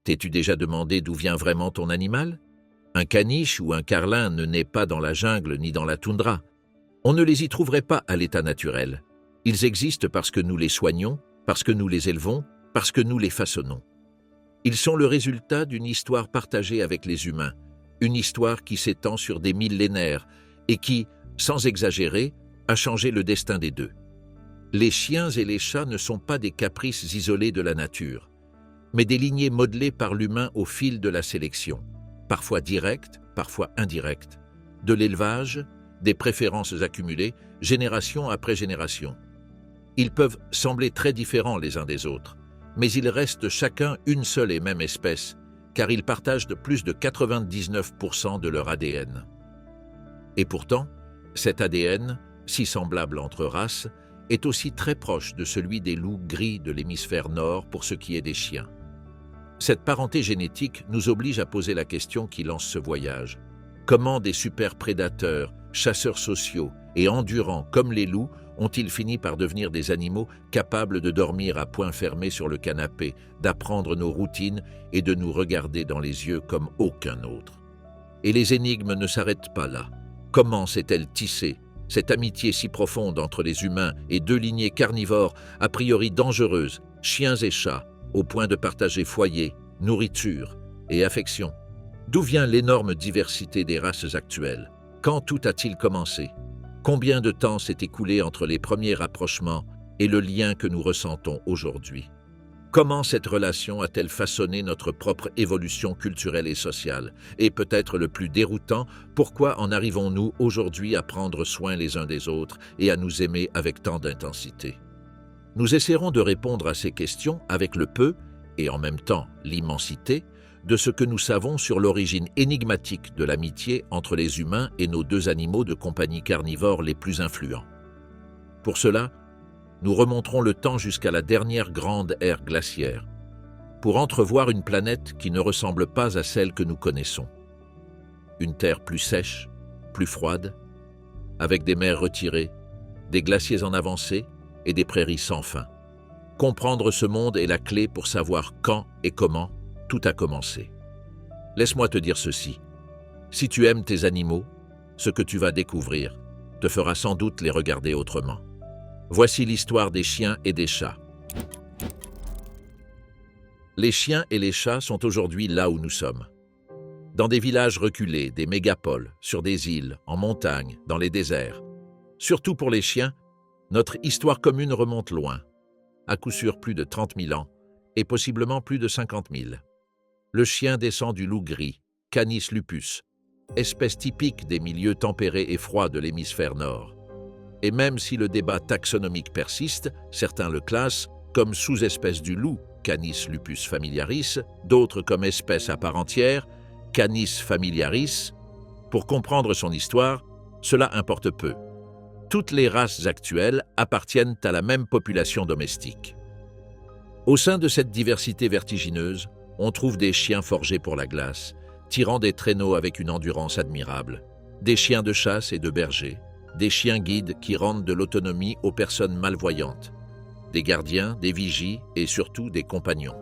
T'es-tu déjà demandé d'où vient vraiment ton animal? Un caniche ou un carlin ne naît pas dans la jungle ni dans la toundra. On ne les y trouverait pas à l'état naturel. Ils existent parce que nous les soignons, parce que nous les élevons, parce que nous les façonnons. Ils sont le résultat d'une histoire partagée avec les humains, une histoire qui s'étend sur des millénaires et qui, sans exagérer, a changé le destin des deux. Les chiens et les chats ne sont pas des caprices isolés de la nature, mais des lignées modelées par l'humain au fil de la sélection, parfois directe, parfois indirecte, de l'élevage, des préférences accumulées, génération après génération. Ils peuvent sembler très différents les uns des autres, mais ils restent chacun une seule et même espèce, car ils partagent de plus de 99% de leur ADN. Et pourtant, cet ADN, si semblable entre races, est aussi très proche de celui des loups gris de l'hémisphère nord pour ce qui est des chiens. Cette parenté génétique nous oblige à poser la question qui lance ce voyage. Comment des super-prédateurs, chasseurs sociaux et endurants comme les loups ont-ils fini par devenir des animaux capables de dormir à poing fermé sur le canapé, d'apprendre nos routines et de nous regarder dans les yeux comme aucun autre? Et les énigmes ne s'arrêtent pas là. Comment s'est-elle tissée, cette amitié si profonde entre les humains et deux lignées carnivores a priori dangereuses, chiens et chats, au point de partager foyer, nourriture et affection? D'où vient l'énorme diversité des races actuelles? Quand tout a-t-il commencé? Combien de temps s'est écoulé entre les premiers rapprochements et le lien que nous ressentons aujourd'hui? Comment cette relation a-t-elle façonné notre propre évolution culturelle et sociale? Et peut-être le plus déroutant, pourquoi en arrivons-nous aujourd'hui à prendre soin les uns des autres et à nous aimer avec tant d'intensité? Nous essaierons de répondre à ces questions avec le peu, et en même temps l'immensité, de ce que nous savons sur l'origine énigmatique de l'amitié entre les humains et nos deux animaux de compagnie carnivores les plus influents. Pour cela, nous remonterons le temps jusqu'à la dernière grande ère glaciaire, pour entrevoir une planète qui ne ressemble pas à celle que nous connaissons. Une terre plus sèche, plus froide, avec des mers retirées, des glaciers en avancée et des prairies sans fin. Comprendre ce monde est la clé pour savoir quand et comment tout a commencé. Laisse-moi te dire ceci. Si tu aimes tes animaux, ce que tu vas découvrir te fera sans doute les regarder autrement. Voici l'histoire des chiens et des chats. Les chiens et les chats sont aujourd'hui là où nous sommes. Dans des villages reculés, des mégapoles, sur des îles, en montagne, dans les déserts. Surtout pour les chiens, notre histoire commune remonte loin. À coup sûr plus de 30 000 ans, et possiblement plus de 50 000. Le chien descend du loup gris, Canis lupus, espèce typique des milieux tempérés et froids de l'hémisphère nord. Et même si le débat taxonomique persiste, certains le classent comme sous-espèce du loup, Canis lupus familiaris, d'autres comme espèce à part entière, Canis familiaris. Pour comprendre son histoire, cela importe peu. Toutes les races actuelles appartiennent à la même population domestique. Au sein de cette diversité vertigineuse, on trouve des chiens forgés pour la glace, tirant des traîneaux avec une endurance admirable, des chiens de chasse et de berger, des chiens guides qui rendent de l'autonomie aux personnes malvoyantes, des gardiens, des vigies et surtout des compagnons.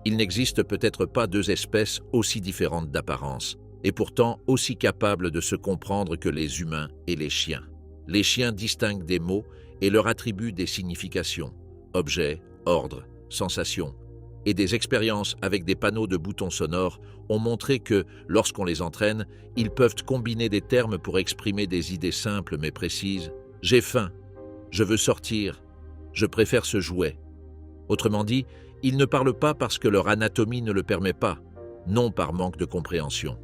Il n'existe peut-être pas deux espèces aussi différentes d'apparence, et pourtant aussi capables de se comprendre que les humains et les chiens. Les chiens distinguent des mots et leur attribuent des significations, objets, ordres, sensations, et des expériences avec des panneaux de boutons sonores ont montré que, lorsqu'on les entraîne, ils peuvent combiner des termes pour exprimer des idées simples mais précises. « J'ai faim »,« Je veux sortir »,« Je préfère ce jouet ». Autrement dit, ils ne parlent pas parce que leur anatomie ne le permet pas, non par manque de compréhension.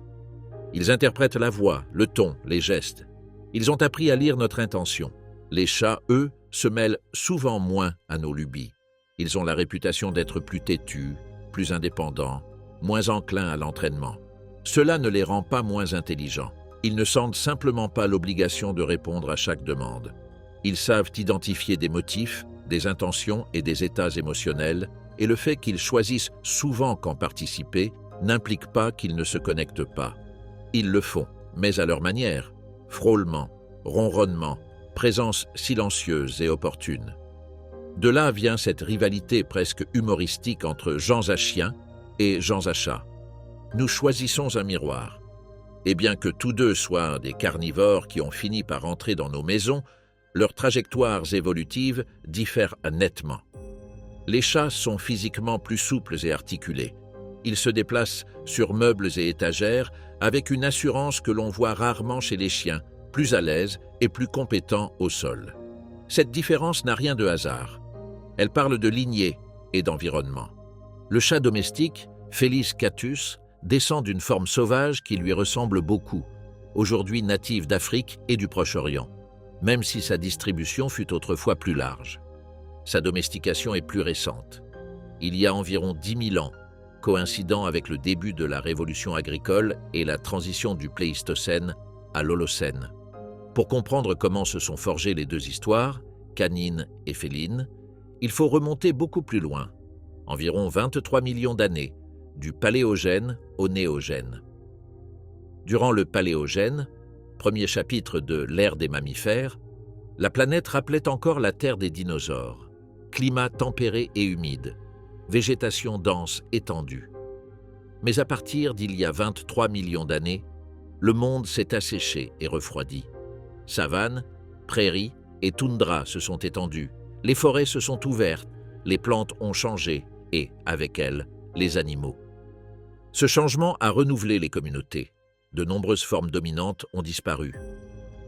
Ils interprètent la voix, le ton, les gestes. Ils ont appris à lire notre intention. Les chats, eux, se mêlent souvent moins à nos lubies. Ils ont la réputation d'être plus têtus, plus indépendants, moins enclins à l'entraînement. Cela ne les rend pas moins intelligents. Ils ne sentent simplement pas l'obligation de répondre à chaque demande. Ils savent identifier des motifs, des intentions et des états émotionnels, et le fait qu'ils choisissent souvent qu'en participer n'implique pas qu'ils ne se connectent pas. Ils le font, mais à leur manière, frôlement, ronronnement, présence silencieuse et opportune. De là vient cette rivalité presque humoristique entre gens à chiens, et Jean Zachat. Nous choisissons un miroir. Et bien que tous deux soient des carnivores qui ont fini par entrer dans nos maisons, leurs trajectoires évolutives diffèrent nettement. Les chats sont physiquement plus souples et articulés. Ils se déplacent sur meubles et étagères avec une assurance que l'on voit rarement chez les chiens, plus à l'aise et plus compétents au sol. Cette différence n'a rien de hasard. Elle parle de lignée et d'environnement. Le chat domestique, Felis catus, descend d'une forme sauvage qui lui ressemble beaucoup, aujourd'hui native d'Afrique et du Proche-Orient, même si sa distribution fut autrefois plus large. Sa domestication est plus récente. Il y a environ 10 000 ans, coïncidant avec le début de la révolution agricole et la transition du Pléistocène à l'Holocène. Pour comprendre comment se sont forgées les deux histoires, canine et féline, il faut remonter beaucoup plus loin, environ 23 millions d'années, du Paléogène au Néogène. Durant le Paléogène, premier chapitre de l'ère des mammifères, la planète rappelait encore la Terre des dinosaures. Climat tempéré et humide, végétation dense étendue. Mais à partir d'il y a 23 millions d'années, le monde s'est asséché et refroidi. Savanes, prairies et toundras se sont étendues, les forêts se sont ouvertes, les plantes ont changé et, avec elles, les animaux. Ce changement a renouvelé les communautés. De nombreuses formes dominantes ont disparu.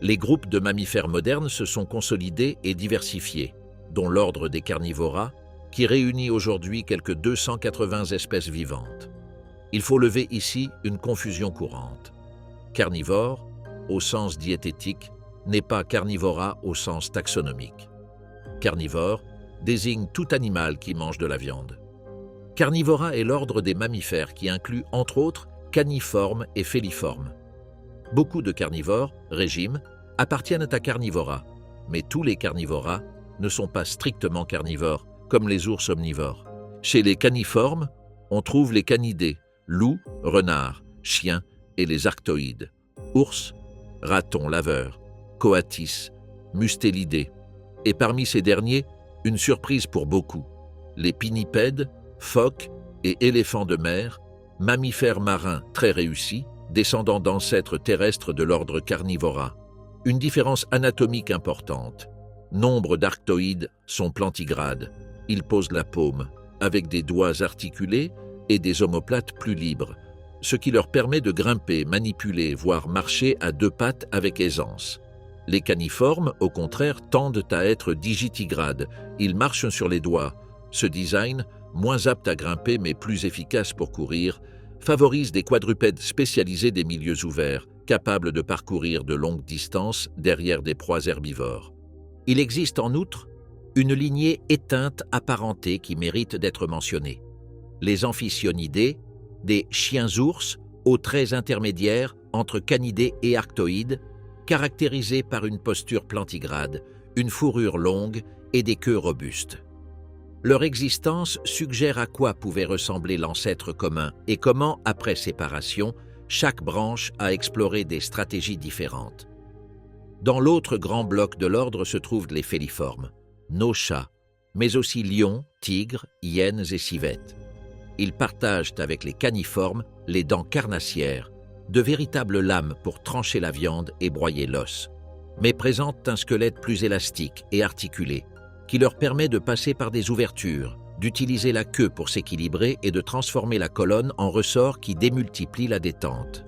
Les groupes de mammifères modernes se sont consolidés et diversifiés, dont l'ordre des carnivora, qui réunit aujourd'hui quelques 280 espèces vivantes. Il faut lever ici une confusion courante. Carnivore, au sens diététique, n'est pas carnivora au sens taxonomique. Carnivore désigne tout animal qui mange de la viande. Carnivora est l'ordre des mammifères qui inclut, entre autres, caniformes et féliformes. Beaucoup de carnivores, régimes, appartiennent à Carnivora, mais tous les carnivora ne sont pas strictement carnivores, comme les ours omnivores. Chez les caniformes, on trouve les canidés, loups, renards, chiens et les arctoïdes, ours, ratons laveurs, coatis, mustélidés, et parmi ces derniers, une surprise pour beaucoup, les pinnipèdes, phoques et éléphants de mer, mammifères marins très réussis, descendants d'ancêtres terrestres de l'ordre Carnivora. Une différence anatomique importante. Nombre d'arctoïdes sont plantigrades. Ils posent la paume, avec des doigts articulés et des omoplates plus libres, ce qui leur permet de grimper, manipuler, voire marcher à deux pattes avec aisance. Les caniformes, au contraire, tendent à être digitigrades. Ils marchent sur les doigts. Ce design, moins apte à grimper mais plus efficace pour courir, favorise des quadrupèdes spécialisés des milieux ouverts, capables de parcourir de longues distances derrière des proies herbivores. Il existe en outre une lignée éteinte apparentée qui mérite d'être mentionnée. Les amphicyonidés, des chiens-ours aux traits intermédiaires entre canidés et arctoïdes, caractérisés par une posture plantigrade, une fourrure longue et des queues robustes. Leur existence suggère à quoi pouvait ressembler l'ancêtre commun et comment, après séparation, chaque branche a exploré des stratégies différentes. Dans l'autre grand bloc de l'ordre se trouvent les féliformes, nos chats, mais aussi lions, tigres, hyènes et civettes. Ils partagent avec les caniformes les dents carnassières, de véritables lames pour trancher la viande et broyer l'os, mais présentent un squelette plus élastique et articulé, qui leur permet de passer par des ouvertures, d'utiliser la queue pour s'équilibrer et de transformer la colonne en ressort qui démultiplie la détente.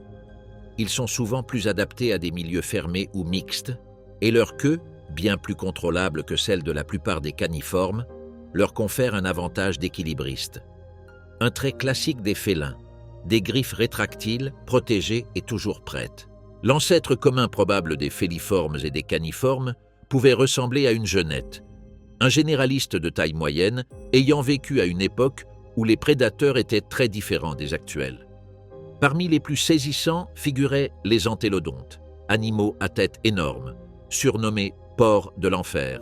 Ils sont souvent plus adaptés à des milieux fermés ou mixtes, et leur queue, bien plus contrôlable que celle de la plupart des caniformes, leur confère un avantage d'équilibriste. Un trait classique des félins, des griffes rétractiles, protégées et toujours prêtes. L'ancêtre commun probable des féliformes et des caniformes pouvait ressembler à une genette, un généraliste de taille moyenne ayant vécu à une époque où les prédateurs étaient très différents des actuels. Parmi les plus saisissants figuraient les entélodontes, animaux à tête énorme, surnommés porcs de l'enfer,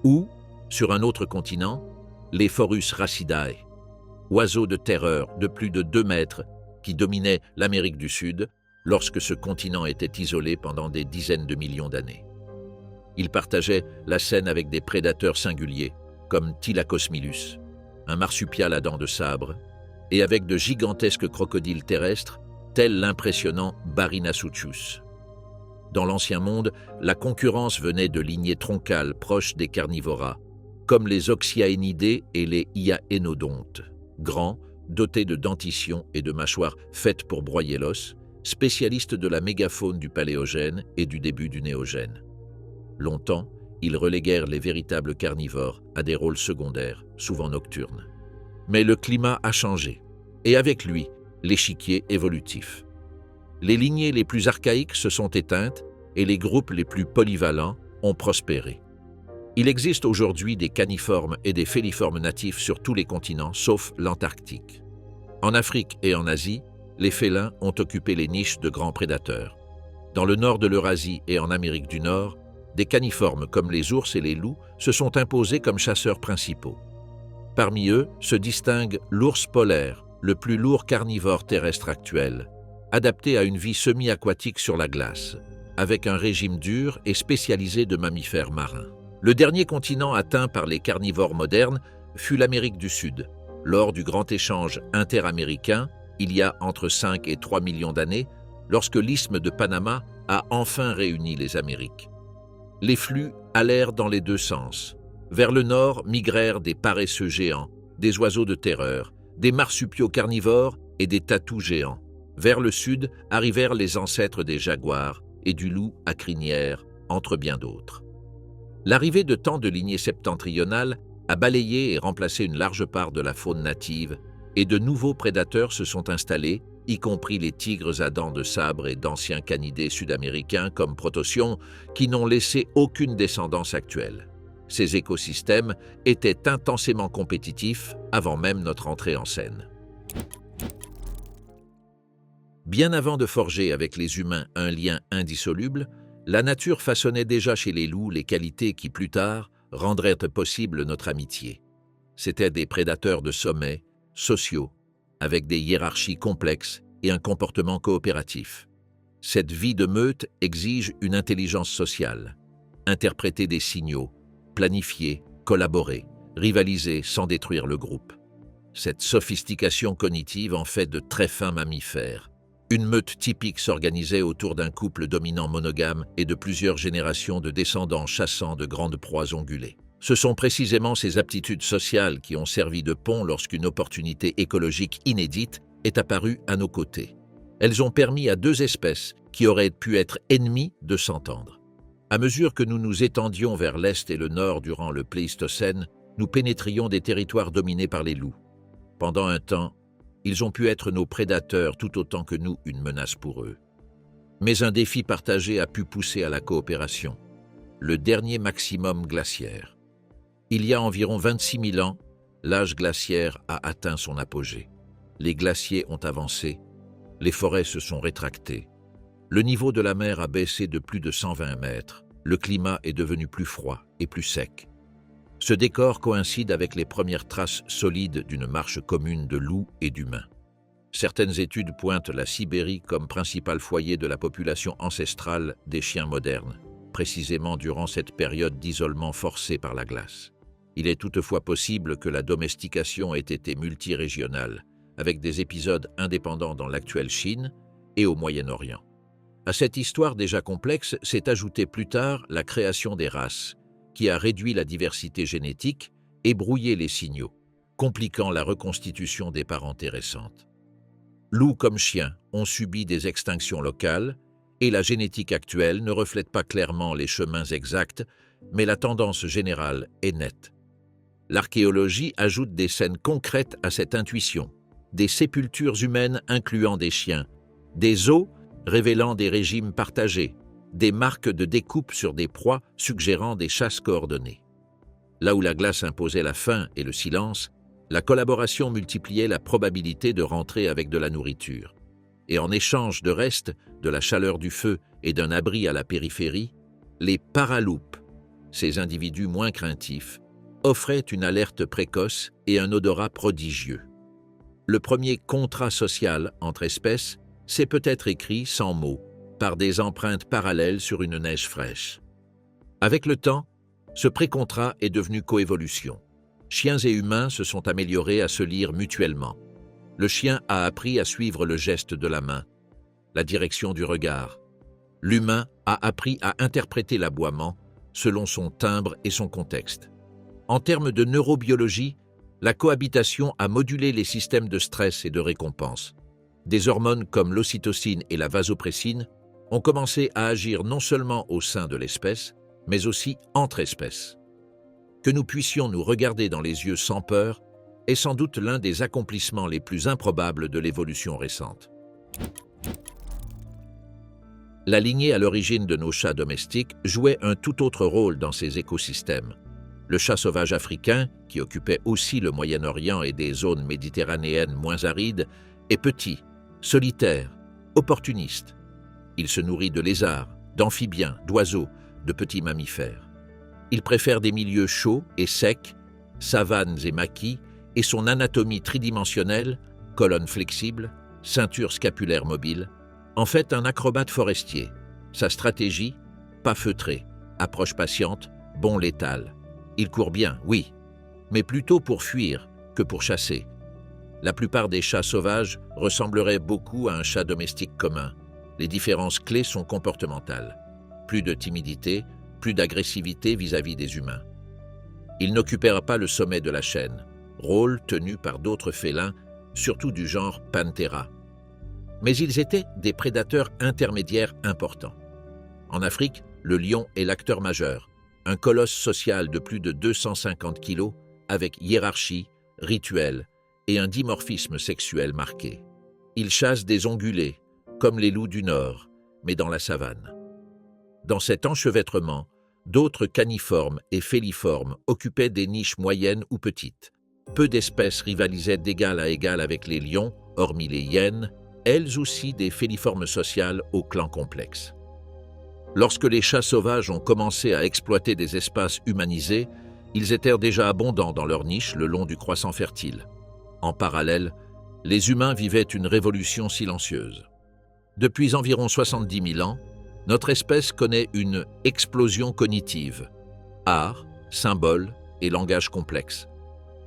ou, sur un autre continent, les Phorus racidae, oiseaux de terreur de plus de 2 mètres qui dominaient l'Amérique du Sud lorsque ce continent était isolé pendant des dizaines de millions d'années. Ils partageaient la scène avec des prédateurs singuliers, comme Thylacosmilus, un marsupial à dents de sabre, et avec de gigantesques crocodiles terrestres, tel l'impressionnant Barynosauchus. Dans l'Ancien Monde, la concurrence venait de lignées troncales proches des carnivora, comme les Oxyaenidés et les Hyaénodontes, grands, dotés de dentition et de mâchoires faites pour broyer l'os, spécialistes de la mégafaune du Paléogène et du début du Néogène. Longtemps, ils reléguèrent les véritables carnivores à des rôles secondaires, souvent nocturnes. Mais le climat a changé, et avec lui, l'échiquier évolutif. Les lignées les plus archaïques se sont éteintes et les groupes les plus polyvalents ont prospéré. Il existe aujourd'hui des caniformes et des féliformes natifs sur tous les continents, sauf l'Antarctique. En Afrique et en Asie, les félins ont occupé les niches de grands prédateurs. Dans le nord de l'Eurasie et en Amérique du Nord, des caniformes comme les ours et les loups se sont imposés comme chasseurs principaux. Parmi eux se distingue l'ours polaire, le plus lourd carnivore terrestre actuel, adapté à une vie semi-aquatique sur la glace, avec un régime dur et spécialisé de mammifères marins. Le dernier continent atteint par les carnivores modernes fut l'Amérique du Sud, lors du grand échange interaméricain, il y a entre 5 et 3 millions d'années, lorsque l'isthme de Panama a enfin réuni les Amériques. Les flux allèrent dans les deux sens. Vers le nord migrèrent des paresseux géants, des oiseaux de terreur, des marsupiaux carnivores et des tatous géants. Vers le sud arrivèrent les ancêtres des jaguars et du loup à crinière, entre bien d'autres. L'arrivée de tant de lignées septentrionales a balayé et remplacé une large part de la faune native, et de nouveaux prédateurs se sont installés, y compris les tigres à dents de sabre et d'anciens canidés sud-américains comme Protosion, qui n'ont laissé aucune descendance actuelle. Ces écosystèmes étaient intensément compétitifs avant même notre entrée en scène. Bien avant de forger avec les humains un lien indissoluble, la nature façonnait déjà chez les loups les qualités qui, plus tard, rendraient possible notre amitié. C'étaient des prédateurs de sommet, sociaux, avec des hiérarchies complexes et un comportement coopératif. Cette vie de meute exige une intelligence sociale, interpréter des signaux, planifier, collaborer, rivaliser sans détruire le groupe. Cette sophistication cognitive en fait de très fins mammifères. Une meute typique s'organisait autour d'un couple dominant monogame et de plusieurs générations de descendants chassant de grandes proies ongulées. Ce sont précisément ces aptitudes sociales qui ont servi de pont lorsqu'une opportunité écologique inédite est apparue à nos côtés. Elles ont permis à deux espèces qui auraient pu être ennemies de s'entendre. À mesure que nous nous étendions vers l'est et le nord durant le Pléistocène, nous pénétrions des territoires dominés par les loups. Pendant un temps, ils ont pu être nos prédateurs tout autant que nous une menace pour eux. Mais un défi partagé a pu pousser à la coopération, le dernier maximum glaciaire. Il y a environ 26 000 ans, l'âge glaciaire a atteint son apogée. Les glaciers ont avancé, les forêts se sont rétractées. Le niveau de la mer a baissé de plus de 120 mètres, le climat est devenu plus froid et plus sec. Ce décor coïncide avec les premières traces solides d'une marche commune de loups et d'humains. Certaines études pointent la Sibérie comme principal foyer de la population ancestrale des chiens modernes, précisément durant cette période d'isolement forcé par la glace. Il est toutefois possible que la domestication ait été multirégionale, avec des épisodes indépendants dans l'actuelle Chine et au Moyen-Orient. À cette histoire déjà complexe s'est ajoutée plus tard la création des races, qui a réduit la diversité génétique et brouillé les signaux, compliquant la reconstitution des parentés récentes. Loups comme chiens ont subi des extinctions locales et la génétique actuelle ne reflète pas clairement les chemins exacts, mais la tendance générale est nette. L'archéologie ajoute des scènes concrètes à cette intuition, des sépultures humaines incluant des chiens, des os révélant des régimes partagés, des marques de découpe sur des proies suggérant des chasses coordonnées. Là où la glace imposait la faim et le silence, la collaboration multipliait la probabilité de rentrer avec de la nourriture. Et en échange de restes, de la chaleur du feu et d'un abri à la périphérie, les paraloupes, ces individus moins craintifs, offraient une alerte précoce et un odorat prodigieux. Le premier contrat social entre espèces s'est peut-être écrit sans mots, par des empreintes parallèles sur une neige fraîche. Avec le temps, ce pré-contrat est devenu coévolution. Chiens et humains se sont améliorés à se lire mutuellement. Le chien a appris à suivre le geste de la main, la direction du regard. L'humain a appris à interpréter l'aboiement selon son timbre et son contexte. En termes de neurobiologie, la cohabitation a modulé les systèmes de stress et de récompense. Des hormones comme l'ocytocine et la vasopressine ont commencé à agir non seulement au sein de l'espèce, mais aussi entre espèces. Que nous puissions nous regarder dans les yeux sans peur est sans doute l'un des accomplissements les plus improbables de l'évolution récente. La lignée à l'origine de nos chats domestiques jouait un tout autre rôle dans ces écosystèmes. Le chat sauvage africain, qui occupait aussi le Moyen-Orient et des zones méditerranéennes moins arides, est petit, solitaire, opportuniste. Il se nourrit de lézards, d'amphibiens, d'oiseaux, de petits mammifères. Il préfère des milieux chauds et secs, savanes et maquis, et son anatomie tridimensionnelle, colonne flexible, ceinture scapulaire mobile, en fait un acrobate forestier. Sa stratégie, pas feutrée, approche patiente, bond létal. Il court bien, oui, mais plutôt pour fuir que pour chasser. La plupart des chats sauvages ressembleraient beaucoup à un chat domestique commun. Les différences clés sont comportementales. Plus de timidité, plus d'agressivité vis-à-vis des humains. Ils n'occupèrent pas le sommet de la chaîne, rôle tenu par d'autres félins, surtout du genre Panthera. Mais ils étaient des prédateurs intermédiaires importants. En Afrique, le lion est l'acteur majeur, un colosse social de plus de 250 kilos, avec hiérarchie, rituel et un dimorphisme sexuel marqué. Il chasse des ongulés, comme les loups du Nord, mais dans la savane. Dans cet enchevêtrement, d'autres caniformes et féliformes occupaient des niches moyennes ou petites. Peu d'espèces rivalisaient d'égal à égal avec les lions, hormis les hyènes, elles aussi des féliformes sociales au clan complexe. Lorsque les chats sauvages ont commencé à exploiter des espaces humanisés, ils étaient déjà abondants dans leurs niches le long du croissant fertile. En parallèle, les humains vivaient une révolution silencieuse. Depuis environ 70 000 ans, notre espèce connaît une explosion cognitive. Art, symboles et langage complexe.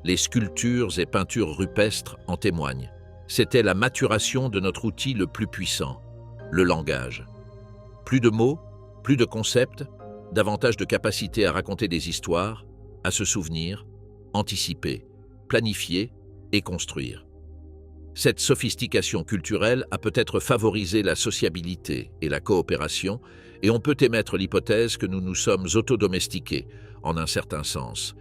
Les sculptures et peintures rupestres en témoignent. C'était la maturation de notre outil le plus puissant, le langage. Plus de mots, plus de concepts, davantage de capacité à raconter des histoires, à se souvenir, anticiper, planifier et construire. Cette sophistication culturelle a peut-être favorisé la sociabilité et la coopération, et on peut émettre l'hypothèse que nous nous sommes autodomestiqués, en un certain sens.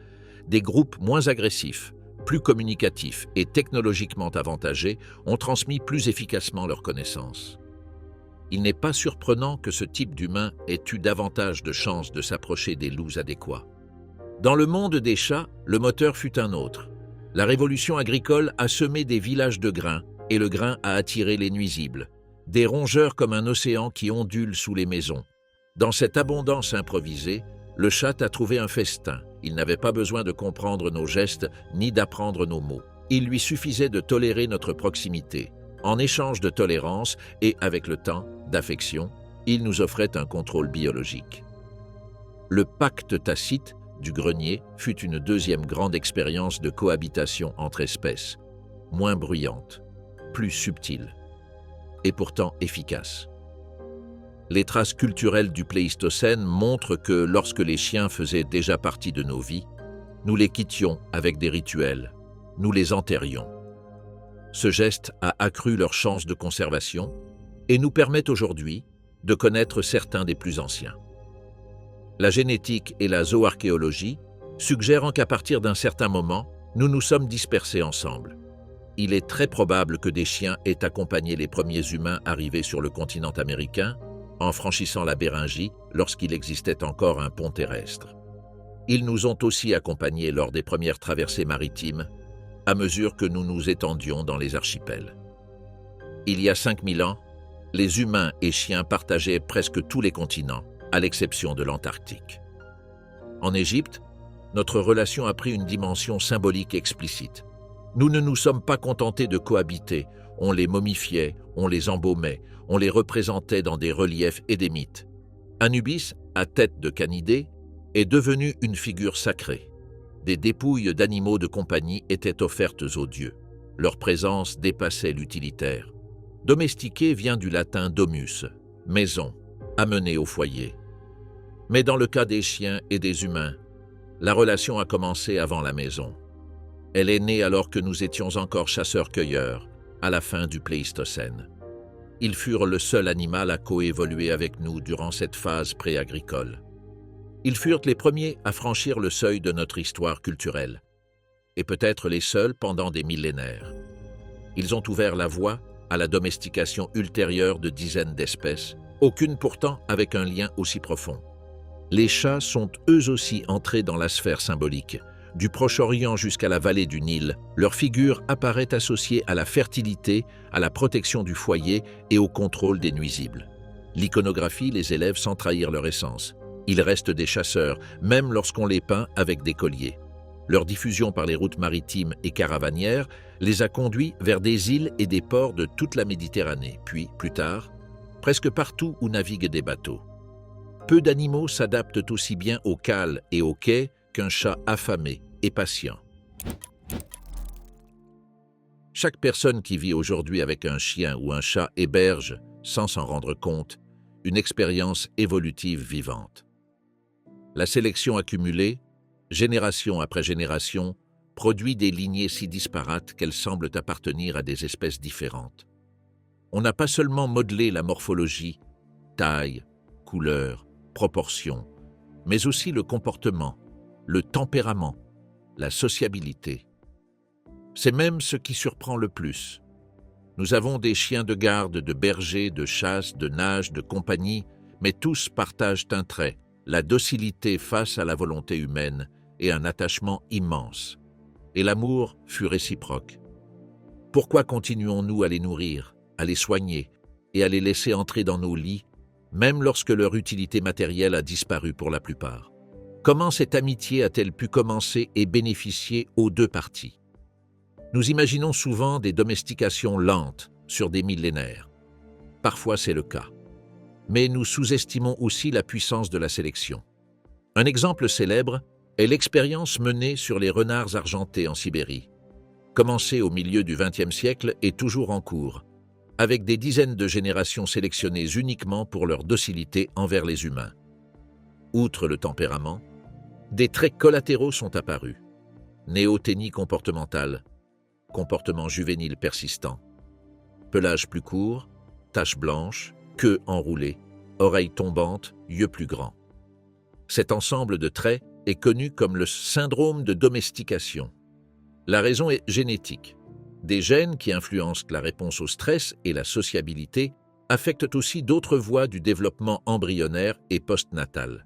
Des groupes moins agressifs, plus communicatifs et technologiquement avantagés ont transmis plus efficacement leurs connaissances. Il n'est pas surprenant que ce type d'humain ait eu davantage de chances de s'approcher des loups adéquats. Dans le monde des chats, le moteur fut un autre. La révolution agricole a semé des villages de grains, et le grain a attiré les nuisibles, des rongeurs comme un océan qui ondule sous les maisons. Dans cette abondance improvisée, le chat a trouvé un festin. Il n'avait pas besoin de comprendre nos gestes ni d'apprendre nos mots. Il lui suffisait de tolérer notre proximité. En échange de tolérance et, avec le temps, d'affection, il nous offrait un contrôle biologique. Le pacte tacite du grenier fut une deuxième grande expérience de cohabitation entre espèces, moins bruyante, plus subtile, et pourtant efficace. Les traces culturelles du Pléistocène montrent que lorsque les chiens faisaient déjà partie de nos vies, nous les quittions avec des rituels, nous les enterrions. Ce geste a accru leurs chances de conservation et nous permet aujourd'hui de connaître certains des plus anciens. La génétique et la zooarchéologie suggèrent qu'à partir d'un certain moment, nous nous sommes dispersés ensemble. Il est très probable que des chiens aient accompagné les premiers humains arrivés sur le continent américain en franchissant la Béringie lorsqu'il existait encore un pont terrestre. Ils nous ont aussi accompagnés lors des premières traversées maritimes, à mesure que nous nous étendions dans les archipels. Il y a 5000 ans, les humains et chiens partageaient presque tous les continents, à l'exception de l'Antarctique. En Égypte, notre relation a pris une dimension symbolique explicite. Nous ne nous sommes pas contentés de cohabiter, on les momifiait, on les embaumait, on les représentait dans des reliefs et des mythes. Anubis, à tête de canidé, est devenu une figure sacrée. Des dépouilles d'animaux de compagnie étaient offertes aux dieux. Leur présence dépassait l'utilitaire. Domestiquer vient du latin domus, maison, amener au foyer. Mais dans le cas des chiens et des humains, la relation a commencé avant la maison. Elle est née alors que nous étions encore chasseurs-cueilleurs, à la fin du Pléistocène. Ils furent le seul animal à coévoluer avec nous durant cette phase pré-agricole. Ils furent les premiers à franchir le seuil de notre histoire culturelle, et peut-être les seuls pendant des millénaires. Ils ont ouvert la voie à la domestication ultérieure de dizaines d'espèces, aucune pourtant avec un lien aussi profond. Les chats sont eux aussi entrés dans la sphère symbolique. Du Proche-Orient jusqu'à la vallée du Nil, leur figure apparaît associée à la fertilité, à la protection du foyer et au contrôle des nuisibles. L'iconographie les élève sans trahir leur essence. Ils restent des chasseurs, même lorsqu'on les peint avec des colliers. Leur diffusion par les routes maritimes et caravanières les a conduits vers des îles et des ports de toute la Méditerranée, puis, plus tard, presque partout où naviguent des bateaux. Peu d'animaux s'adaptent aussi bien aux cales et aux quais qu'un chat affamé et patient. Chaque personne qui vit aujourd'hui avec un chien ou un chat héberge, sans s'en rendre compte, une expérience évolutive vivante. La sélection accumulée, génération après génération, produit des lignées si disparates qu'elles semblent appartenir à des espèces différentes. On n'a pas seulement modelé la morphologie, taille, couleur, proportion, mais aussi le comportement, le tempérament, la sociabilité. C'est même ce qui surprend le plus. Nous avons des chiens de garde, de berger, de chasse, de nage, de compagnie, mais tous partagent un trait, la docilité face à la volonté humaine et un attachement immense. Et l'amour fut réciproque. Pourquoi continuons-nous à les nourrir, à les soigner et à les laisser entrer dans nos lits, même lorsque leur utilité matérielle a disparu pour la plupart? Comment cette amitié a-t-elle pu commencer et bénéficier aux deux parties? Nous imaginons souvent des domestications lentes sur des millénaires. Parfois c'est le cas. Mais nous sous-estimons aussi la puissance de la sélection. Un exemple célèbre est l'expérience menée sur les renards argentés en Sibérie. Commencée au milieu du XXe siècle et toujours en cours, avec des dizaines de générations sélectionnées uniquement pour leur docilité envers les humains. Outre le tempérament, des traits collatéraux sont apparus. Néothénie comportementale, comportement juvénile persistant, pelage plus court, taches blanches, queue enroulée, oreilles tombantes, yeux plus grands. Cet ensemble de traits est connu comme le syndrome de domestication. La raison est génétique. Des gènes qui influencent la réponse au stress et la sociabilité affectent aussi d'autres voies du développement embryonnaire et postnatal.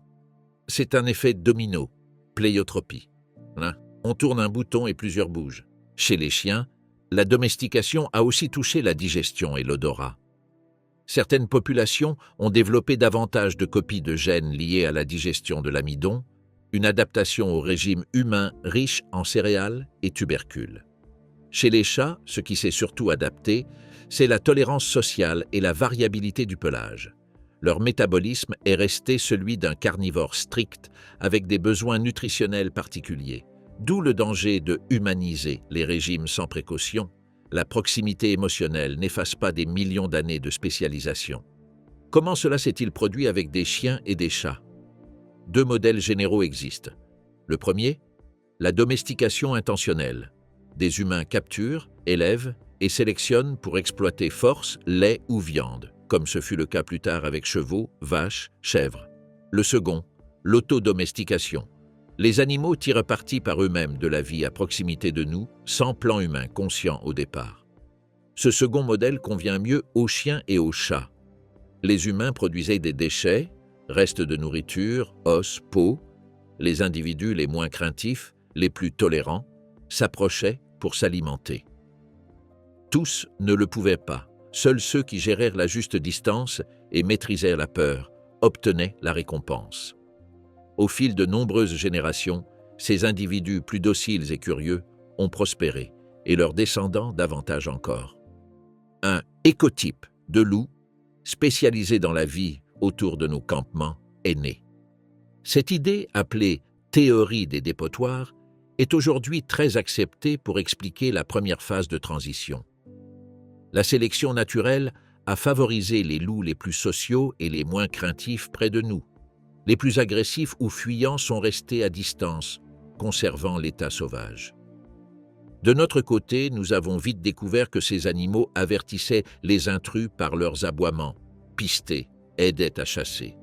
C'est un effet domino, pléiotropie. On tourne un bouton et plusieurs bougent. Chez les chiens, la domestication a aussi touché la digestion et l'odorat. Certaines populations ont développé davantage de copies de gènes liées à la digestion de l'amidon, une adaptation au régime humain riche en céréales et tubercules. Chez les chats, ce qui s'est surtout adapté, c'est la tolérance sociale et la variabilité du pelage. Leur métabolisme est resté celui d'un carnivore strict avec des besoins nutritionnels particuliers, d'où le danger de humaniser les régimes sans précaution. La proximité émotionnelle n'efface pas des millions d'années de spécialisation. Comment cela s'est-il produit avec des chiens et des chats? Deux modèles généraux existent. Le premier, la domestication intentionnelle. Des humains capturent, élèvent et sélectionnent pour exploiter force, lait ou viande, comme ce fut le cas plus tard avec chevaux, vaches, chèvres. Le second, l'autodomestication. Les animaux tirent parti par eux-mêmes de la vie à proximité de nous, sans plan humain conscient au départ. Ce second modèle convient mieux aux chiens et aux chats. Les humains produisaient des déchets, restes de nourriture, os, peau. Les individus les moins craintifs, les plus tolérants, s'approchaient pour s'alimenter. Tous ne le pouvaient pas. Seuls ceux qui gérèrent la juste distance et maîtrisèrent la peur obtenaient la récompense. Au fil de nombreuses générations, ces individus plus dociles et curieux ont prospéré, et leurs descendants davantage encore. Un écotype de loup, spécialisé dans la vie autour de nos campements, est né. Cette idée, appelée théorie des dépotoirs, est aujourd'hui très accepté pour expliquer la première phase de transition. La sélection naturelle a favorisé les loups les plus sociaux et les moins craintifs près de nous. Les plus agressifs ou fuyants sont restés à distance, conservant l'état sauvage. De notre côté, nous avons vite découvert que ces animaux avertissaient les intrus par leurs aboiements, pistaient, aidaient à chasser.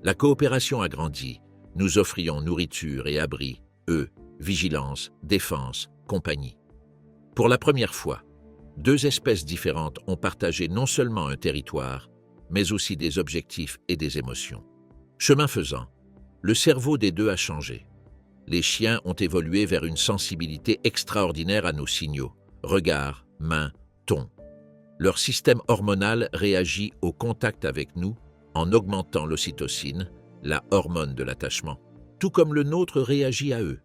La coopération a grandi. Nous offrions nourriture et abri, eux, vigilance, défense, compagnie. Pour la première fois, deux espèces différentes ont partagé non seulement un territoire, mais aussi des objectifs et des émotions. Chemin faisant, le cerveau des deux a changé. Les chiens ont évolué vers une sensibilité extraordinaire à nos signaux, regards, mains, ton. Leur système hormonal réagit au contact avec nous en augmentant l'ocytocine, la hormone de l'attachement, tout comme le nôtre réagit à eux.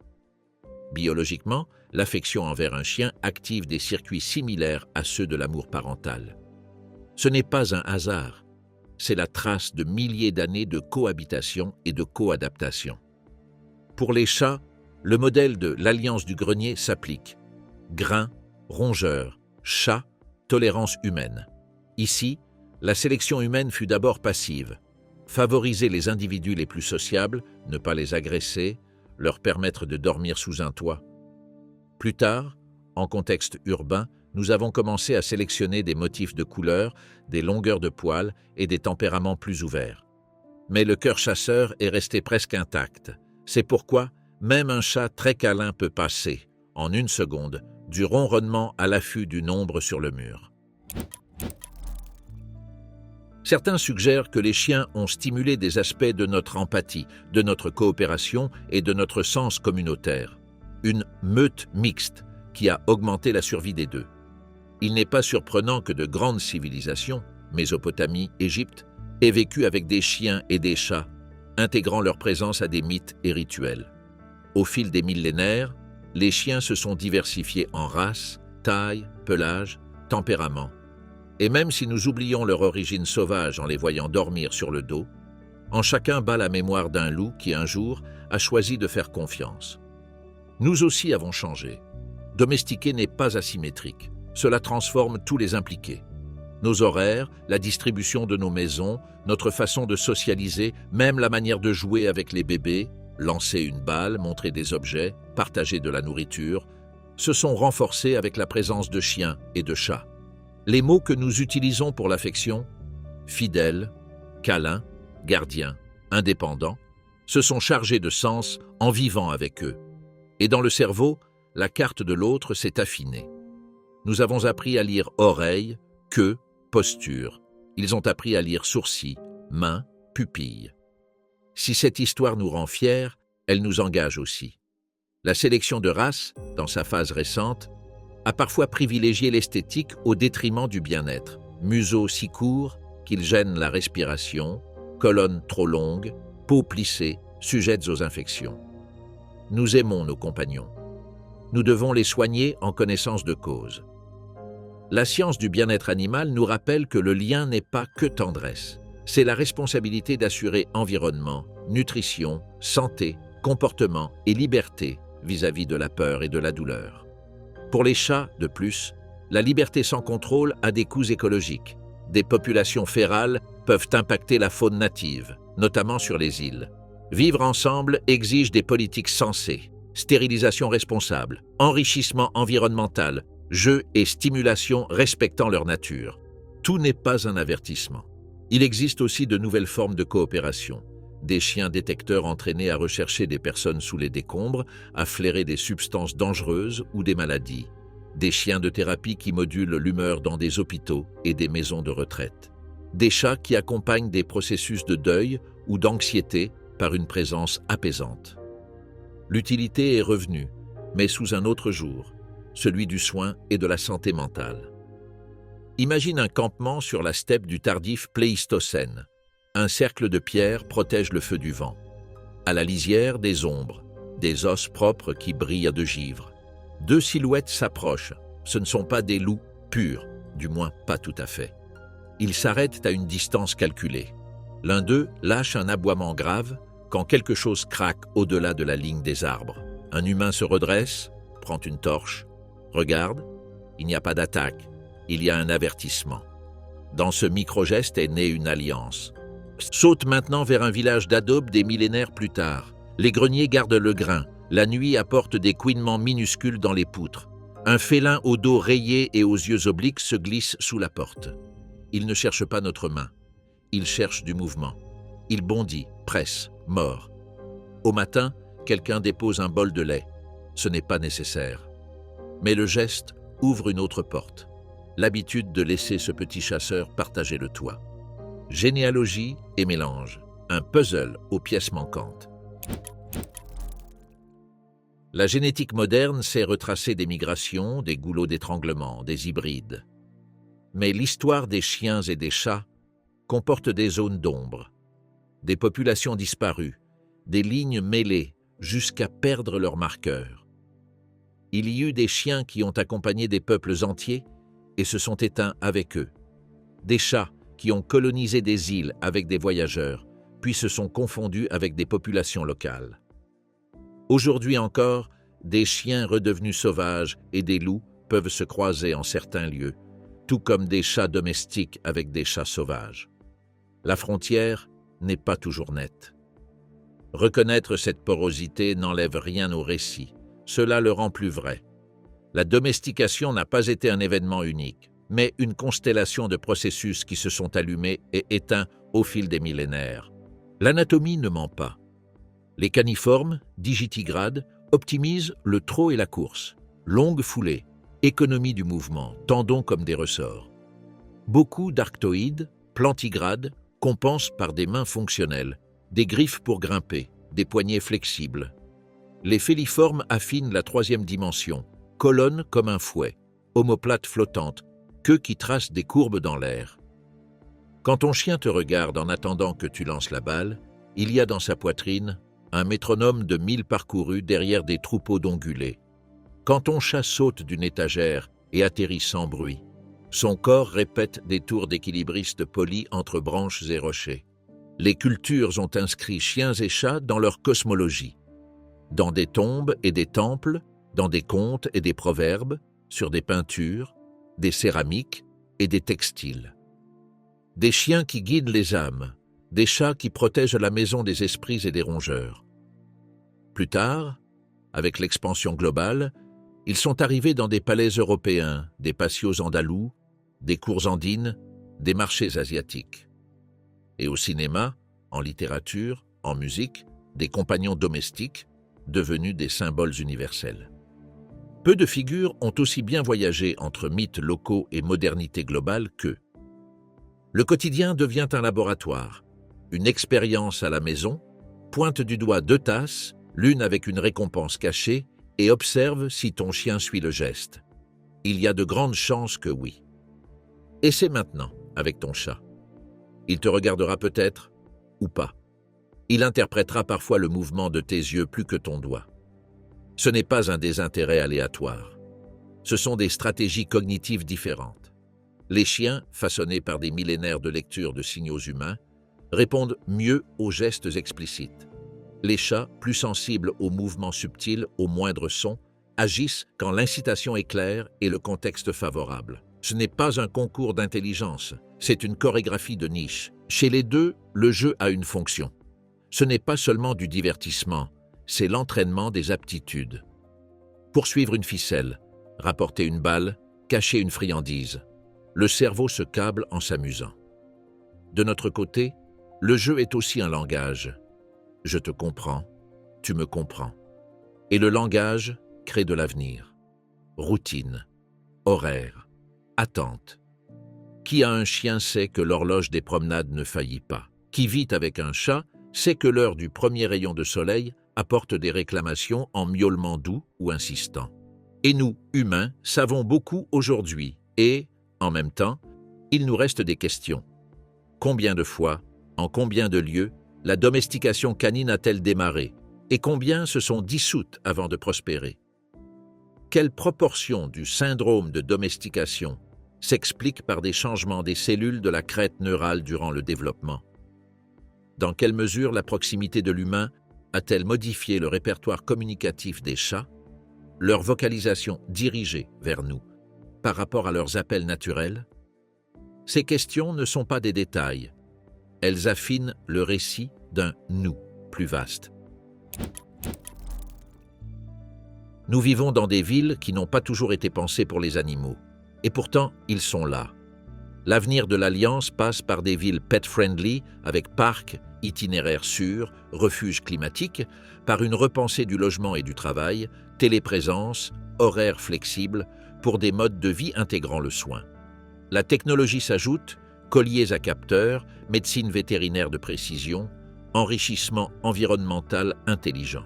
Biologiquement, l'affection envers un chien active des circuits similaires à ceux de l'amour parental. Ce n'est pas un hasard, c'est la trace de milliers d'années de cohabitation et de coadaptation. Pour les chats, le modèle de l'alliance du grenier s'applique. Grain, rongeur, chat, tolérance humaine. Ici, la sélection humaine fut d'abord passive. Favoriser les individus les plus sociables, ne pas les agresser, leur permettre de dormir sous un toit. Plus tard, en contexte urbain, nous avons commencé à sélectionner des motifs de couleurs, des longueurs de poils et des tempéraments plus ouverts. Mais le cœur chasseur est resté presque intact. C'est pourquoi même un chat très câlin peut passer, en une seconde, du ronronnement à l'affût d'une ombre sur le mur. Certains suggèrent que les chiens ont stimulé des aspects de notre empathie, de notre coopération et de notre sens communautaire. Une meute mixte qui a augmenté la survie des deux. Il n'est pas surprenant que de grandes civilisations, Mésopotamie, Égypte, aient vécu avec des chiens et des chats, intégrant leur présence à des mythes et rituels. Au fil des millénaires, les chiens se sont diversifiés en races, taille, pelage, tempérament. Et même si nous oublions leur origine sauvage en les voyant dormir sur le dos, en chacun bat la mémoire d'un loup qui un jour a choisi de faire confiance. Nous aussi avons changé. Domestiquer n'est pas asymétrique. Cela transforme tous les impliqués. Nos horaires, la distribution de nos maisons, notre façon de socialiser, même la manière de jouer avec les bébés, lancer une balle, montrer des objets, partager de la nourriture, se sont renforcés avec la présence de chiens et de chats. Les mots que nous utilisons pour l'affection, fidèle, câlin, gardien, indépendant, se sont chargés de sens en vivant avec eux. Et dans le cerveau, la carte de l'autre s'est affinée. Nous avons appris à lire oreille, queue, posture. Ils ont appris à lire sourcils, mains, pupilles. Si cette histoire nous rend fiers, elle nous engage aussi. La sélection de race, dans sa phase récente, a parfois privilégié l'esthétique au détriment du bien-être. Museau si court qu'il gêne la respiration, colonne trop longue, peau plissée, sujettes aux infections. Nous aimons nos compagnons. Nous devons les soigner en connaissance de cause. La science du bien-être animal nous rappelle que le lien n'est pas que tendresse. C'est la responsabilité d'assurer environnement, nutrition, santé, comportement et liberté vis-à-vis de la peur et de la douleur. Pour les chats, de plus, la liberté sans contrôle a des coûts écologiques. Des populations férales peuvent impacter la faune native, notamment sur les îles. Vivre ensemble exige des politiques sensées, stérilisation responsable, enrichissement environnemental, jeux et stimulation respectant leur nature. Tout n'est pas un avertissement. Il existe aussi de nouvelles formes de coopération. Des chiens détecteurs entraînés à rechercher des personnes sous les décombres, à flairer des substances dangereuses ou des maladies. Des chiens de thérapie qui modulent l'humeur dans des hôpitaux et des maisons de retraite. Des chats qui accompagnent des processus de deuil ou d'anxiété par une présence apaisante. L'utilité est revenue, mais sous un autre jour, celui du soin et de la santé mentale. Imagine un campement sur la steppe du tardif Pléistocène. Un cercle de pierre protège le feu du vent. À la lisière, des ombres, des os propres qui brillent de givre. Deux silhouettes s'approchent. Ce ne sont pas des loups purs, du moins pas tout à fait. Ils s'arrêtent à une distance calculée. L'un d'eux lâche un aboiement grave quand quelque chose craque au-delà de la ligne des arbres. Un humain se redresse, prend une torche, regarde, il n'y a pas d'attaque, il y a un avertissement. Dans ce micro-geste est née une alliance. Saute maintenant vers un village d'adobe des millénaires plus tard. Les greniers gardent le grain, la nuit apporte des couinements minuscules dans les poutres. Un félin au dos rayé et aux yeux obliques se glisse sous la porte. Il ne cherche pas notre main, il cherche du mouvement. Il bondit, presse, mord. Au matin, quelqu'un dépose un bol de lait. Ce n'est pas nécessaire. Mais le geste ouvre une autre porte. L'habitude de laisser ce petit chasseur partager le toit. Généalogie et mélange. Un puzzle aux pièces manquantes. La génétique moderne sait retracer des migrations, des goulots d'étranglement, des hybrides. Mais l'histoire des chiens et des chats comporte des zones d'ombre, des populations disparues, des lignes mêlées jusqu'à perdre leurs marqueurs. Il y eut des chiens qui ont accompagné des peuples entiers et se sont éteints avec eux. Des chats qui ont colonisé des îles avec des voyageurs, puis se sont confondus avec des populations locales. Aujourd'hui encore, des chiens redevenus sauvages et des loups peuvent se croiser en certains lieux, tout comme des chats domestiques avec des chats sauvages. La frontière n'est pas toujours nette. Reconnaître cette porosité n'enlève rien au récit, cela le rend plus vrai. La domestication n'a pas été un événement unique, mais une constellation de processus qui se sont allumés et éteints au fil des millénaires. L'anatomie ne ment pas. Les caniformes, digitigrades, optimisent le trot et la course. Longue foulée, économie du mouvement, tendons comme des ressorts. Beaucoup d'arctoïdes, plantigrades, compensent par des mains fonctionnelles, des griffes pour grimper, des poignets flexibles. Les féliformes affinent la troisième dimension, colonne comme un fouet, omoplate flottante, queue qui trace des courbes dans l'air. Quand ton chien te regarde en attendant que tu lances la balle, il y a dans sa poitrine un métronome de 1000 parcourus derrière des troupeaux d'ongulés. Quand ton chat saute d'une étagère et atterrit sans bruit, son corps répète des tours d'équilibriste polis entre branches et rochers. Les cultures ont inscrit chiens et chats dans leur cosmologie, dans des tombes et des temples, dans des contes et des proverbes, sur des peintures, des céramiques et des textiles. Des chiens qui guident les âmes, des chats qui protègent la maison des esprits et des rongeurs. Plus tard, avec l'expansion globale, ils sont arrivés dans des palais européens, des patios andalous, des cours andines, des marchés asiatiques. Et au cinéma, en littérature, en musique, des compagnons domestiques, devenus des symboles universels. Peu de figures ont aussi bien voyagé entre mythes locaux et modernité globale qu'eux. Le quotidien devient un laboratoire, une expérience à la maison, pointe du doigt 2 tasses, l'une avec une récompense cachée, et observe si ton chien suit le geste. Il y a de grandes chances que oui. Essaie maintenant avec ton chat. Il te regardera peut-être ou pas. Il interprétera parfois le mouvement de tes yeux plus que ton doigt. Ce n'est pas un désintérêt aléatoire. Ce sont des stratégies cognitives différentes. Les chiens, façonnés par des millénaires de lecture de signaux humains, répondent mieux aux gestes explicites. Les chats, plus sensibles aux mouvements subtils, aux moindres sons, agissent quand l'incitation est claire et le contexte favorable. Ce n'est pas un concours d'intelligence, c'est une chorégraphie de niche. Chez les deux, le jeu a une fonction. Ce n'est pas seulement du divertissement, c'est l'entraînement des aptitudes. Poursuivre une ficelle, rapporter une balle, cacher une friandise. Le cerveau se câble en s'amusant. De notre côté, le jeu est aussi un langage. Je te comprends, tu me comprends. Et le langage crée de l'avenir. Routine, horaire, attente. Qui a un chien sait que l'horloge des promenades ne faillit pas. Qui vit avec un chat sait que l'heure du premier rayon de soleil apporte des réclamations en miaulement doux ou insistant. Et nous, humains, savons beaucoup aujourd'hui et, en même temps, il nous reste des questions. Combien de fois, en combien de lieux, la domestication canine a-t-elle démarré et combien se sont dissoutes avant de prospérer? Quelle proportion du syndrome de domestication s'explique par des changements des cellules de la crête neurale durant le développement? Dans quelle mesure la proximité de l'humain a-t-elle modifié le répertoire communicatif des chats, leur vocalisation dirigée vers nous, par rapport à leurs appels naturels? Ces questions ne sont pas des détails. Elles affinent le récit d'un « nous » plus vaste. Nous vivons dans des villes qui n'ont pas toujours été pensées pour les animaux. Et pourtant, ils sont là. L'avenir de l'Alliance passe par des villes pet-friendly, avec parcs, itinéraires sûrs, refuges climatiques, par une repensée du logement et du travail, téléprésence, horaires flexibles, pour des modes de vie intégrant le soin. La technologie s'ajoute, colliers à capteurs, médecine vétérinaire de précision, enrichissement environnemental intelligent.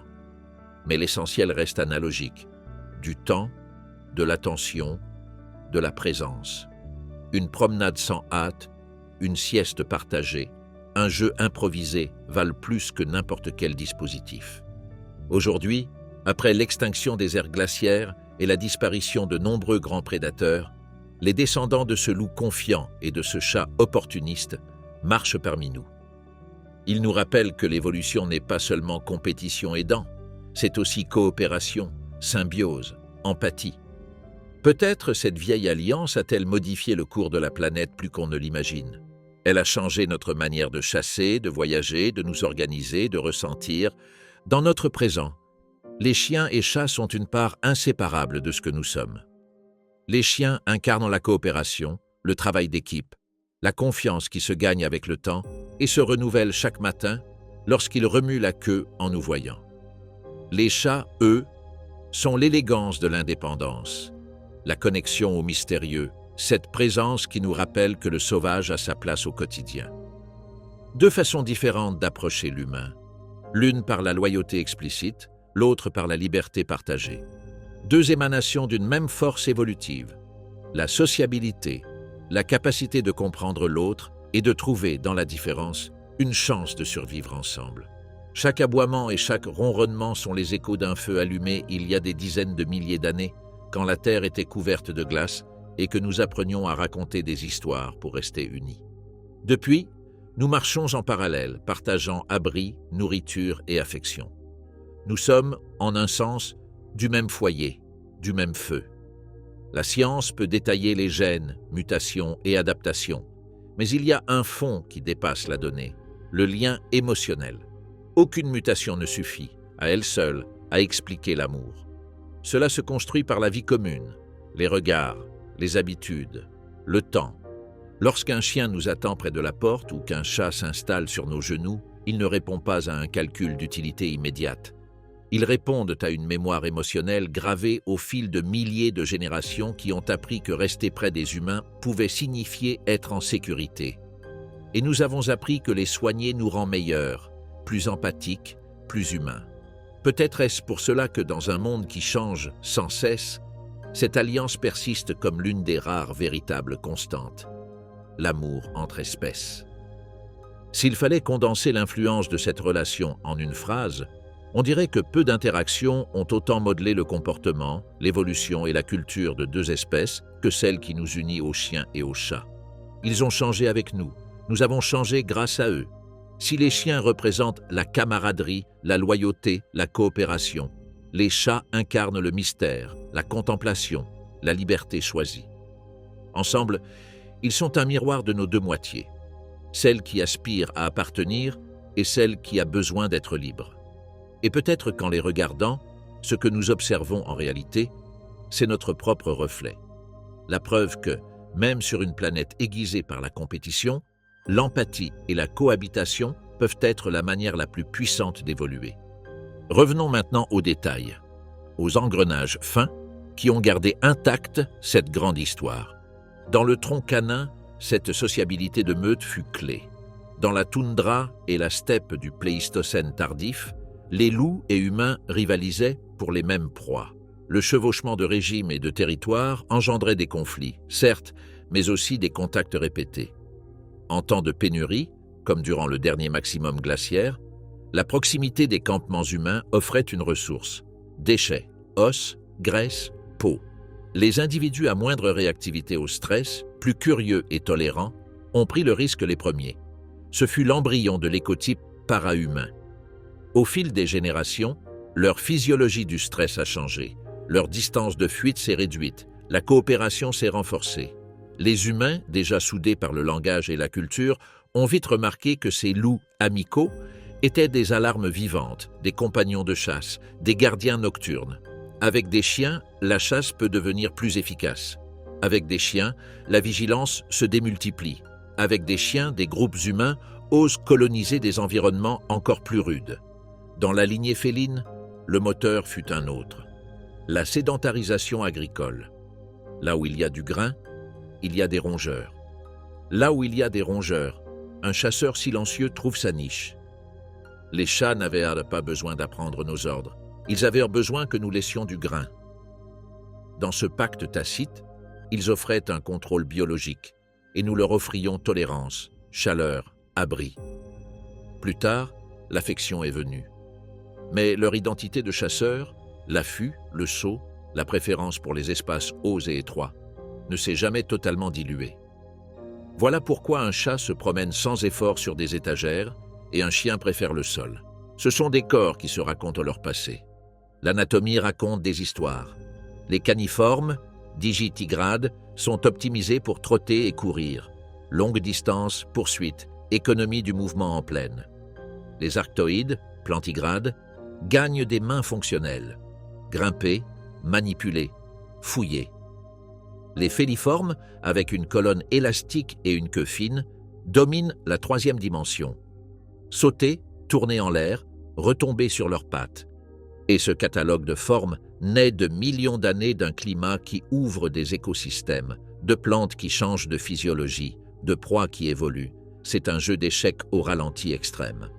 Mais l'essentiel reste analogique, du temps, de l'attention, de la présence. Une promenade sans hâte, une sieste partagée, un jeu improvisé valent plus que n'importe quel dispositif. Aujourd'hui, après l'extinction des aires glaciaires et la disparition de nombreux grands prédateurs, les descendants de ce loup confiant et de ce chat opportuniste marchent parmi nous. Ils nous rappellent que l'évolution n'est pas seulement compétition aidant, c'est aussi coopération, symbiose, empathie. Peut-être cette vieille alliance a-t-elle modifié le cours de la planète plus qu'on ne l'imagine. Elle a changé notre manière de chasser, de voyager, de nous organiser, de ressentir. Dans notre présent, les chiens et chats sont une part inséparable de ce que nous sommes. Les chiens incarnent la coopération, le travail d'équipe, la confiance qui se gagne avec le temps et se renouvelle chaque matin lorsqu'ils remuent la queue en nous voyant. Les chats, eux, sont l'élégance de l'indépendance, la connexion au mystérieux, cette présence qui nous rappelle que le sauvage a sa place au quotidien. Deux façons différentes d'approcher l'humain, l'une par la loyauté explicite, l'autre par la liberté partagée. Deux émanations d'une même force évolutive, la sociabilité, la capacité de comprendre l'autre et de trouver, dans la différence, une chance de survivre ensemble. Chaque aboiement et chaque ronronnement sont les échos d'un feu allumé il y a des dizaines de milliers d'années, quand la Terre était couverte de glace et que nous apprenions à raconter des histoires pour rester unis. Depuis, nous marchons en parallèle, partageant abri, nourriture et affection. Nous sommes, en un sens, du même foyer, du même feu. La science peut détailler les gènes, mutations et adaptations, mais il y a un fond qui dépasse la donnée, le lien émotionnel. Aucune mutation ne suffit, à elle seule, à expliquer l'amour. Cela se construit par la vie commune, les regards, les habitudes, le temps. Lorsqu'un chien nous attend près de la porte ou qu'un chat s'installe sur nos genoux, il ne répond pas à un calcul d'utilité immédiate. Ils répondent à une mémoire émotionnelle gravée au fil de milliers de générations qui ont appris que rester près des humains pouvait signifier être en sécurité. Et nous avons appris que les soigner nous rend meilleurs, plus empathiques, plus humains. Peut-être est-ce pour cela que dans un monde qui change sans cesse, cette alliance persiste comme l'une des rares véritables constantes, l'amour entre espèces. S'il fallait condenser l'influence de cette relation en une phrase, on dirait que peu d'interactions ont autant modelé le comportement, l'évolution et la culture de deux espèces que celle qui nous unit aux chiens et aux chats. Ils ont changé avec nous, nous avons changé grâce à eux. Si les chiens représentent la camaraderie, la loyauté, la coopération, les chats incarnent le mystère, la contemplation, la liberté choisie. Ensemble, ils sont un miroir de nos deux moitiés, celle qui aspire à appartenir et celle qui a besoin d'être libre. Et peut-être qu'en les regardant, ce que nous observons en réalité, c'est notre propre reflet. La preuve que, même sur une planète aiguisée par la compétition, l'empathie et la cohabitation peuvent être la manière la plus puissante d'évoluer. Revenons maintenant aux détails, aux engrenages fins qui ont gardé intacte cette grande histoire. Dans le tronc canin, cette sociabilité de meute fut clé. Dans la toundra et la steppe du Pléistocène tardif, les loups et humains rivalisaient pour les mêmes proies. Le chevauchement de régimes et de territoires engendrait des conflits, certes, mais aussi des contacts répétés. En temps de pénurie, comme durant le dernier maximum glaciaire, la proximité des campements humains offrait une ressource: déchets, os, graisse, peau. Les individus à moindre réactivité au stress, plus curieux et tolérants, ont pris le risque les premiers. Ce fut l'embryon de l'écotype para-humain. Au fil des générations, leur physiologie du stress a changé, leur distance de fuite s'est réduite, la coopération s'est renforcée. Les humains, déjà soudés par le langage et la culture, ont vite remarqué que ces loups amicaux étaient des alarmes vivantes, des compagnons de chasse, des gardiens nocturnes. Avec des chiens, la chasse peut devenir plus efficace. Avec des chiens, la vigilance se démultiplie. Avec des chiens, des groupes humains osent coloniser des environnements encore plus rudes. Dans la lignée féline, le moteur fut un autre. La sédentarisation agricole. Là où il y a du grain, il y a des rongeurs. Là où il y a des rongeurs, un chasseur silencieux trouve sa niche. Les chats n'avaient pas besoin d'apprendre nos ordres. Ils avaient besoin que nous laissions du grain. Dans ce pacte tacite, ils offraient un contrôle biologique et nous leur offrions tolérance, chaleur, abri. Plus tard, l'affection est venue. Mais leur identité de chasseur, l'affût, le saut, la préférence pour les espaces hauts et étroits, ne s'est jamais totalement diluée. Voilà pourquoi un chat se promène sans effort sur des étagères et un chien préfère le sol. Ce sont des corps qui se racontent leur passé. L'anatomie raconte des histoires. Les caniformes, digitigrades, sont optimisés pour trotter et courir. Longue distance, poursuite, économie du mouvement en plaine. Les arctoïdes, plantigrades, gagnent des mains fonctionnelles. Grimper, manipuler, fouiller. Les féliformes, avec une colonne élastique et une queue fine, dominent la troisième dimension. Sauter, tourner en l'air, retomber sur leurs pattes. Et ce catalogue de formes naît de millions d'années d'un climat qui ouvre des écosystèmes, de plantes qui changent de physiologie, de proies qui évoluent. C'est un jeu d'échecs au ralenti extrême.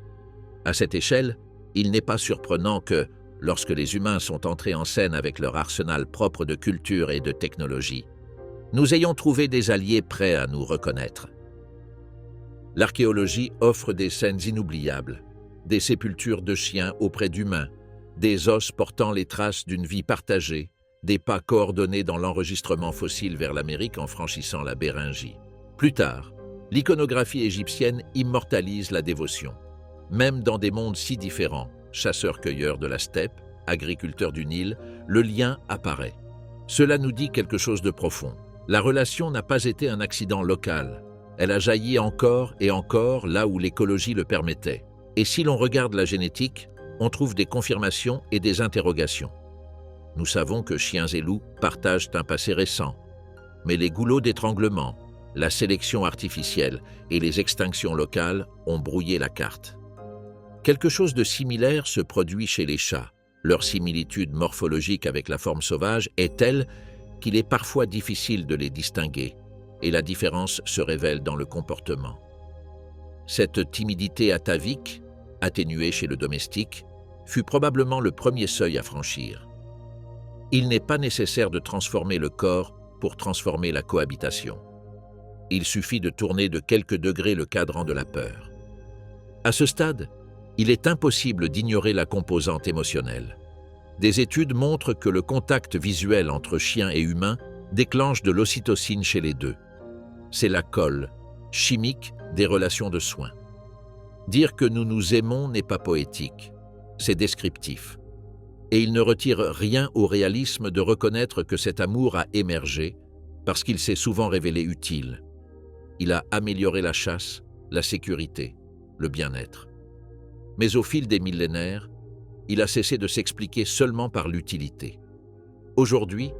À cette échelle, il n'est pas surprenant que, lorsque les humains sont entrés en scène avec leur arsenal propre de culture et de technologie, nous ayons trouvé des alliés prêts à nous reconnaître. L'archéologie offre des scènes inoubliables, des sépultures de chiens auprès d'humains, des os portant les traces d'une vie partagée, des pas coordonnés dans l'enregistrement fossile vers l'Amérique en franchissant la Béringie. Plus tard, l'iconographie égyptienne immortalise la dévotion. Même dans des mondes si différents, chasseurs-cueilleurs de la steppe, agriculteurs du Nil, le lien apparaît. Cela nous dit quelque chose de profond. La relation n'a pas été un accident local. Elle a jailli encore et encore là où l'écologie le permettait. Et si l'on regarde la génétique, on trouve des confirmations et des interrogations. Nous savons que chiens et loups partagent un passé récent, mais les goulots d'étranglement, la sélection artificielle et les extinctions locales ont brouillé la carte. Quelque chose de similaire se produit chez les chats. Leur similitude morphologique avec la forme sauvage est telle qu'il est parfois difficile de les distinguer, et la différence se révèle dans le comportement. Cette timidité atavique, atténuée chez le domestique, fut probablement le premier seuil à franchir. Il n'est pas nécessaire de transformer le corps pour transformer la cohabitation. Il suffit de tourner de quelques degrés le cadran de la peur. À ce stade, il est impossible d'ignorer la composante émotionnelle. Des études montrent que le contact visuel entre chiens et humains déclenche de l'ocytocine chez les deux. C'est la colle, chimique, des relations de soins. Dire que nous nous aimons n'est pas poétique, c'est descriptif. Et il ne retire rien au réalisme de reconnaître que cet amour a émergé parce qu'il s'est souvent révélé utile. Il a amélioré la chasse, la sécurité, le bien-être. Mais au fil des millénaires, il a cessé de s'expliquer seulement par l'utilité. Aujourd'hui,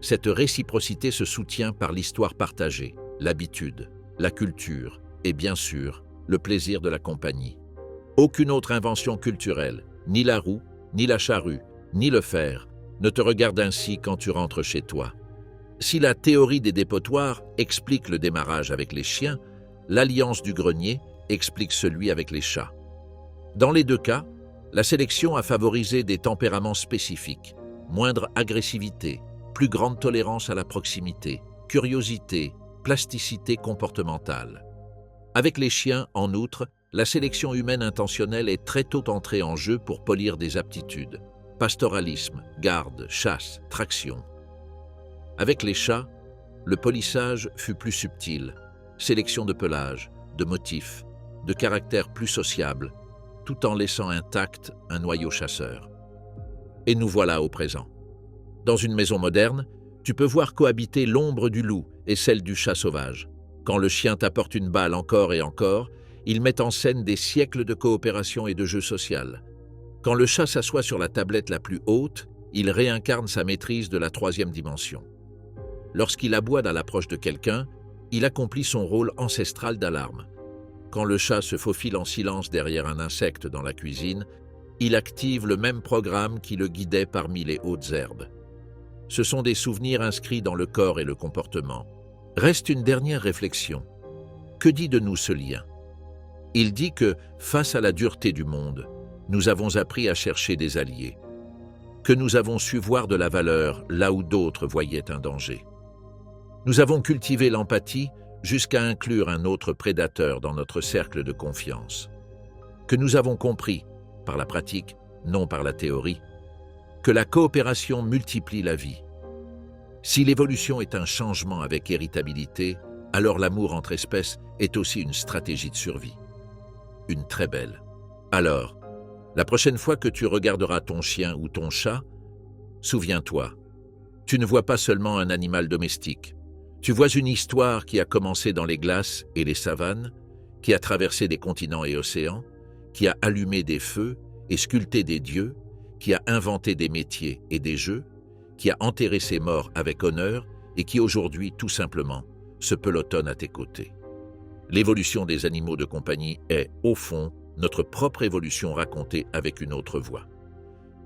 cette réciprocité se soutient par l'histoire partagée, l'habitude, la culture et bien sûr, le plaisir de la compagnie. Aucune autre invention culturelle, ni la roue, ni la charrue, ni le fer, ne te regarde ainsi quand tu rentres chez toi. Si la théorie des dépotoirs explique le démarrage avec les chiens, l'alliance du grenier explique celui avec les chats. Dans les deux cas, la sélection a favorisé des tempéraments spécifiques, moindre agressivité, plus grande tolérance à la proximité, curiosité, plasticité comportementale. Avec les chiens, en outre, la sélection humaine intentionnelle est très tôt entrée en jeu pour polir des aptitudes. Pastoralisme, garde, chasse, traction. Avec les chats, le polissage fut plus subtil. Sélection de pelage, de motifs, de caractère plus sociable, tout en laissant intact un noyau chasseur. Et nous voilà au présent. Dans une maison moderne, tu peux voir cohabiter l'ombre du loup et celle du chat sauvage. Quand le chien t'apporte une balle encore et encore, il met en scène des siècles de coopération et de jeu social. Quand le chat s'assoit sur la tablette la plus haute, il réincarne sa maîtrise de la troisième dimension. Lorsqu'il aboie à l'approche de quelqu'un, il accomplit son rôle ancestral d'alarme. Quand le chat se faufile en silence derrière un insecte dans la cuisine, il active le même programme qui le guidait parmi les hautes herbes. Ce sont des souvenirs inscrits dans le corps et le comportement. Reste une dernière réflexion. Que dit de nous ce lien? Il dit que, face à la dureté du monde, nous avons appris à chercher des alliés, que nous avons su voir de la valeur là où d'autres voyaient un danger. Nous avons cultivé l'empathie jusqu'à inclure un autre prédateur dans notre cercle de confiance, que nous avons compris, par la pratique, non par la théorie, que la coopération multiplie la vie. Si l'évolution est un changement avec héritabilité, alors l'amour entre espèces est aussi une stratégie de survie. Une très belle. Alors, la prochaine fois que tu regarderas ton chien ou ton chat, souviens-toi, tu ne vois pas seulement un animal domestique. Tu vois une histoire qui a commencé dans les glaces et les savanes, qui a traversé des continents et océans, qui a allumé des feux et sculpté des dieux, qui a inventé des métiers et des jeux, qui a enterré ses morts avec honneur et qui aujourd'hui, tout simplement, se pelotonne à tes côtés. L'évolution des animaux de compagnie est, au fond, notre propre évolution racontée avec une autre voix.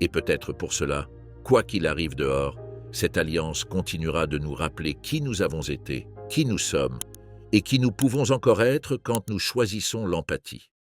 Et peut-être pour cela, quoi qu'il arrive dehors, cette alliance continuera de nous rappeler qui nous avons été, qui nous sommes, et qui nous pouvons encore être quand nous choisissons l'empathie.